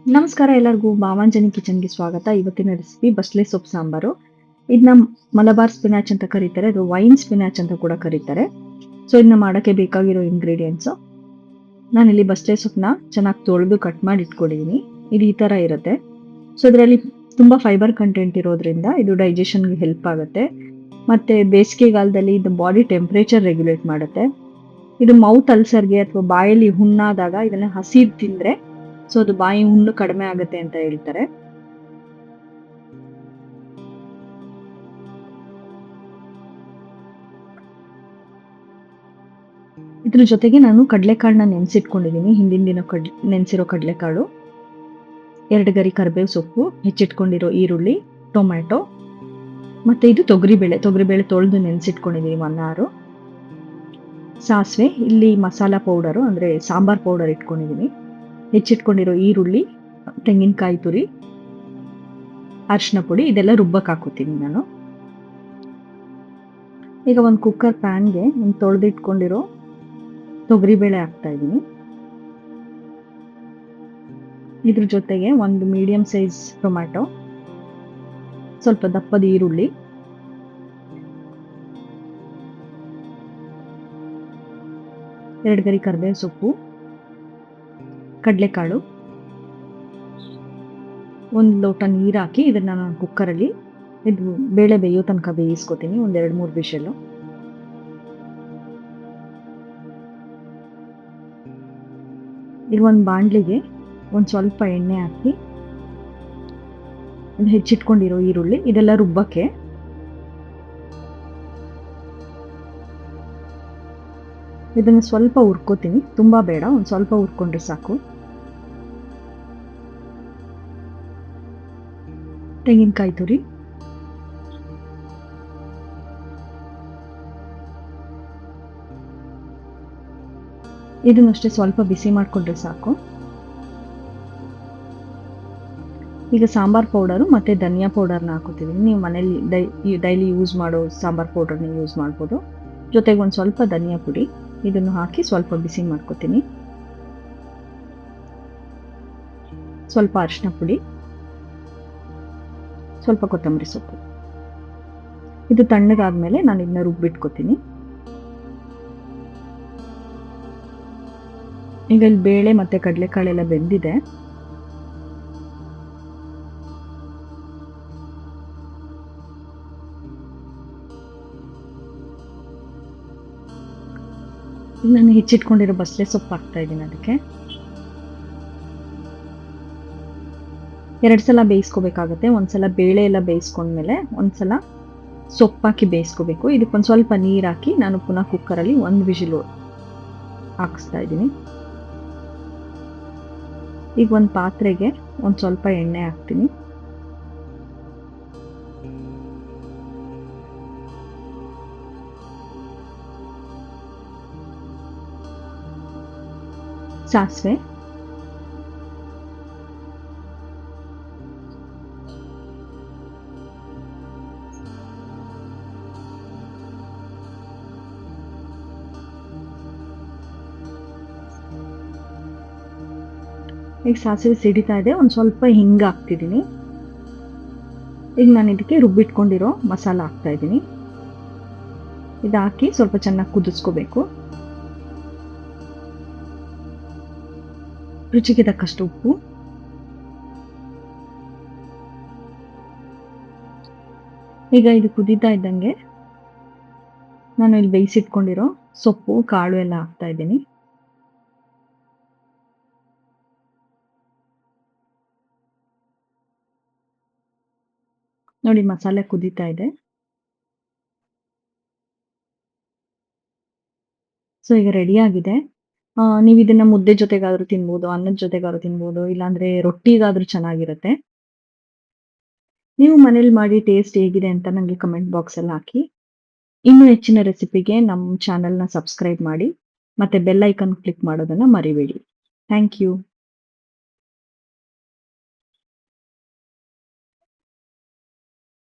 ನಮಸ್ಕಾರ ಎಲ್ಲರಿಗೂ ಭಾವಾಂಜನಿ ಕಿಚನ್ಗೆ ಸ್ವಾಗತ. ಇವತ್ತಿನ ರೆಸಿಪಿ ಬಸ್ಲೆ ಸೊಪ್ಪು ಸಾಂಬಾರು. ಇದನ್ನ ಮಲಬಾರ್ ಸ್ಪಿನಾಚ್ ಅಂತ ಕರೀತಾರೆ, ಅದು ವೈನ್ ಸ್ಪಿನಾಚ್ ಅಂತ ಕೂಡ ಕರೀತಾರೆ. ಸೊ ಇದನ್ನ ಮಾಡೋಕ್ಕೆ ಬೇಕಾಗಿರೋ ಇಂಗ್ರೀಡಿಯೆಂಟ್ಸು, ನಾನಿಲ್ಲಿ ಬಸ್ಲೆ ಸೊಪ್ಪನ್ನ ಚೆನ್ನಾಗಿ ತೊಳೆದು ಕಟ್ ಮಾಡಿ ಇಟ್ಕೊಂಡಿದ್ದೀನಿ. ಇದು ಈ ಥರ ಇರುತ್ತೆ. ಸೊ ಇದರಲ್ಲಿ ತುಂಬ ಫೈಬರ್ ಕಂಟೆಂಟ್ ಇರೋದ್ರಿಂದ ಇದು ಡೈಜೆಷನ್ಗೆ ಹೆಲ್ಪ್ ಆಗುತ್ತೆ. ಮತ್ತು ಬೇಸಿಗೆಗಾಲದಲ್ಲಿ ಇದು ಬಾಡಿ ಟೆಂಪ್ರೇಚರ್ ರೆಗ್ಯುಲೇಟ್ ಮಾಡುತ್ತೆ. ಇದು ಮೌತ್ ಅಲ್ಸರ್ಗೆ ಅಥವಾ ಬಾಯಲ್ಲಿ ಹುಣ್ಣಾದಾಗ ಇದನ್ನ ಹಸಿ ತಿಂದರೆ ಸೊ ಅದು ಬಾಯಿ ಹುಣ್ಣು ಕಡಿಮೆ ಆಗುತ್ತೆ ಅಂತ ಹೇಳ್ತಾರೆ. ಇದ್ರ ಜೊತೆಗೆ ನಾನು ಕಡಲೆಕಾಳನ್ನ ನೆನೆಸಿಟ್ಕೊಂಡಿದ್ದೀನಿ. ಹಿಂದಿನ ದಿನ ನೆನೆಸಿರೋ ಕಡಲೆಕಾಳು, 2 ಗರಿ ಕರಿಬೇವು ಸೊಪ್ಪು, ಹೆಚ್ಚಿಟ್ಕೊಂಡಿರೋ ಈರುಳ್ಳಿ, ಟೊಮ್ಯಾಟೊ, ಮತ್ತೆ ಇದು ತೊಗರಿಬೇಳೆ ತೊಳೆದು ನೆನೆಸಿಟ್ಕೊಂಡಿದ್ದೀನಿ 1 hour. ಸಾಸಿವೆ, ಇಲ್ಲಿ ಮಸಾಲಾ ಪೌಡರು ಅಂದರೆ ಸಾಂಬಾರ್ ಪೌಡರ್ ಇಟ್ಕೊಂಡಿದ್ದೀನಿ, ಹೆಚ್ಚಿಟ್ಕೊಂಡಿರೋ ಈರುಳ್ಳಿ, ತೆಂಗಿನಕಾಯಿ ತುರಿ, ಅರಿಶಿನ ಪುಡಿ, ಇದೆಲ್ಲ ರುಬ್ಬಕ್ಕೆ ಹಾಕೋತೀನಿ ನಾನು. ಈಗ ಒಂದು ಕುಕ್ಕರ್ ಪ್ಯಾನ್ಗೆ ಒಂದು ತೊಳೆದಿಟ್ಕೊಂಡಿರೋ ತೊಗರಿಬೇಳೆ ಹಾಕ್ತಾ ಇದ್ದೀನಿ. ಇದ್ರ ಜೊತೆಗೆ ಒಂದು ಮೀಡಿಯಂ ಸೈಜ್ ಟೊಮ್ಯಾಟೊ, ಸ್ವಲ್ಪ ದಪ್ಪದ ಈರುಳ್ಳಿ, ಎರಡು ಗರಿ ಕರಿಬೇವು ಸೊಪ್ಪು, ಕಡಲೆಕಾಳು, 1 ಲೋಟ ನೀರು ಹಾಕಿ ಇದನ್ನ ನಾನು ಕುಕ್ಕರಲ್ಲಿ ಇದು ಬೇಳೆ ಬೇಯೋ ತನಕ ಬೇಯಿಸ್ಕೊತೀನಿ, 1-2-3 ವಿಷಲು. ಈಗ ಒಂದು ಬಾಣಲಿಗೆ ಒಂದು ಸ್ವಲ್ಪ ಎಣ್ಣೆ ಹಾಕಿ ಹೆಚ್ಚಿಟ್ಕೊಂಡಿರೋ ಈರುಳ್ಳಿ ಇದೆಲ್ಲ ರುಬ್ಬಕ್ಕೆ ಇದನ್ನು ಸ್ವಲ್ಪ ಹುರ್ಕೋತೀನಿ, ತುಂಬ ಬೇಡ, ಒಂದು ಸ್ವಲ್ಪ ಹುರ್ಕೊಂಡ್ರೆ ಸಾಕು. ತೆಂಗಿನಕಾಯಿ ತುರಿ, ಇದನ್ನಷ್ಟೇ ಸ್ವಲ್ಪ ಬಿಸಿ ಮಾಡಿಕೊಂಡ್ರೆ ಸಾಕು. ಈಗ ಸಾಂಬಾರ್ ಪೌಡರು ಮತ್ತು ಧನಿಯಾ ಪೌಡರ್ನ ಹಾಕೋತಿದ್ದೀನಿ. ನೀವು ಮನೇಲಿ ಡೈಲಿ ಯೂಸ್ ಮಾಡೋ ಸಾಂಬಾರ್ ಪೌಡರ್ನ ಯೂಸ್ ಮಾಡ್ಬೋದು. ಜೊತೆಗೆ ಒಂದು ಸ್ವಲ್ಪ ಧನಿಯಾ ಪುಡಿ, ಇದನ್ನು ಹಾಕಿ ಸ್ವಲ್ಪ ಬಿಸಿ ಮಾಡ್ಕೋತೀನಿ. ಸ್ವಲ್ಪ ಅರಿಶಿನ ಪುಡಿ, ಸ್ವಲ್ಪ ಕೊತ್ತಂಬರಿ ಸೊಪ್ಪು. ಇದು ತಣ್ಣಗಾದ್ಮೇಲೆ ನಾನು ಇದನ್ನ ರುಬ್ಬಿಟ್ಕೋತೀನಿ. ಈಗ ಇಲ್ಲಿ ಬೇಳೆ ಮತ್ತು ಕಡಲೆಕಾಳೆಲ್ಲ ಬೆಂದಿದೆ. ನಾನು ಹೆಚ್ಚಿಟ್ಕೊಂಡಿರೋ ಬಸಳೆ ಸೊಪ್ಪು ಹಾಕ್ತಾ ಇದ್ದೀನಿ. ಅದಕ್ಕೆ 2 ಸಲ ಬೇಯಿಸ್ಕೋಬೇಕಾಗತ್ತೆ. ಒಂದ್ಸಲ ಬೇಳೆ ಎಲ್ಲ ಬೇಯಿಸ್ಕೊಂಡ್ಮೇಲೆ ಒಂದ್ಸಲ ಸೊಪ್ಪಾಕಿ ಬೇಯಿಸ್ಕೋಬೇಕು. ಇದಕ್ಕೊಂದು ಸ್ವಲ್ಪ ನೀರು ಹಾಕಿ ನಾನು ಪುನಃ ಕುಕ್ಕರಲ್ಲಿ 1 ವಿಷಿಲು ಹಾಕಿಸ್ತಾ ಇದ್ದೀನಿ. ಈಗ ಒಂದು ಪಾತ್ರೆಗೆ ಒಂದು ಸ್ವಲ್ಪ ಎಣ್ಣೆ ಹಾಕ್ತೀನಿ. ಸಾಸಿವೆ, ಈಗ ಸಾಸಿವೆ ಸಿಡಿತಾ ಇದೆ, ಒಂದು ಸ್ವಲ್ಪ ಹಿಂಗ ಹಾಕ್ತಿದ್ದೀನಿ. ಈಗ ನಾನು ಇದಕ್ಕೆ ರುಬ್ಬಿಟ್ಕೊಂಡಿರೋ ಮಸಾಲ ಹಾಕ್ತಾ ಇದ್ದೀನಿ. ಇದು ಹಾಕಿ ಸ್ವಲ್ಪ ಚೆನ್ನಾಗಿ ಕುದಿಸ್ಕೋಬೇಕು. ರುಚಿಗೆ ತಕ್ಕಷ್ಟು ಉಪ್ಪು, ಈಗ ಇದು ಕುದೀತಾ ಇದ್ದಂಗೆ ನಾನು ಇಲ್ಲಿ ಬೇಯಿಸಿಟ್ಕೊಂಡಿರೋ ಸೊಪ್ಪು ಕಾಳು ಎಲ್ಲ ಹಾಕ್ತಾ ಇದ್ದೀನಿ. ನೋಡಿ ಮಸಾಲೆ ಕುದೀತಾ ಇದೆ. ಸೊ ಈಗ ರೆಡಿ ಆಗಿದೆ. ನೀವು ಇದನ್ನ ಮುದ್ದೆ ಜೊತೆಗಾದ್ರೂ ತಿನ್ಬೋದು, ಅನ್ನದ ಜೊತೆಗಾದ್ರೂ ತಿನ್ಬೋದು, ಇಲ್ಲಾಂದ್ರೆ ರೊಟ್ಟಿಗಾದ್ರೂ ಚೆನ್ನಾಗಿರುತ್ತೆ. ನೀವು ಮನೇಲಿ ಮಾಡಿ ಟೇಸ್ಟ್ ಹೇಗಿದೆ ಅಂತ ನನಗೆ ಕಮೆಂಟ್ ಬಾಕ್ಸಲ್ಲಿ ಹಾಕಿ. ಇನ್ನೂ ಹೆಚ್ಚಿನ ರೆಸಿಪಿಗೆ ನಮ್ಮ ಚಾನಲ್ನ ಸಬ್ಸ್ಕ್ರೈಬ್ ಮಾಡಿ, ಮತ್ತೆ ಬೆಲ್ ಐಕಾನ್ ಕ್ಲಿಕ್ ಮಾಡೋದನ್ನ ಮರಿಬೇಡಿ. Thank you.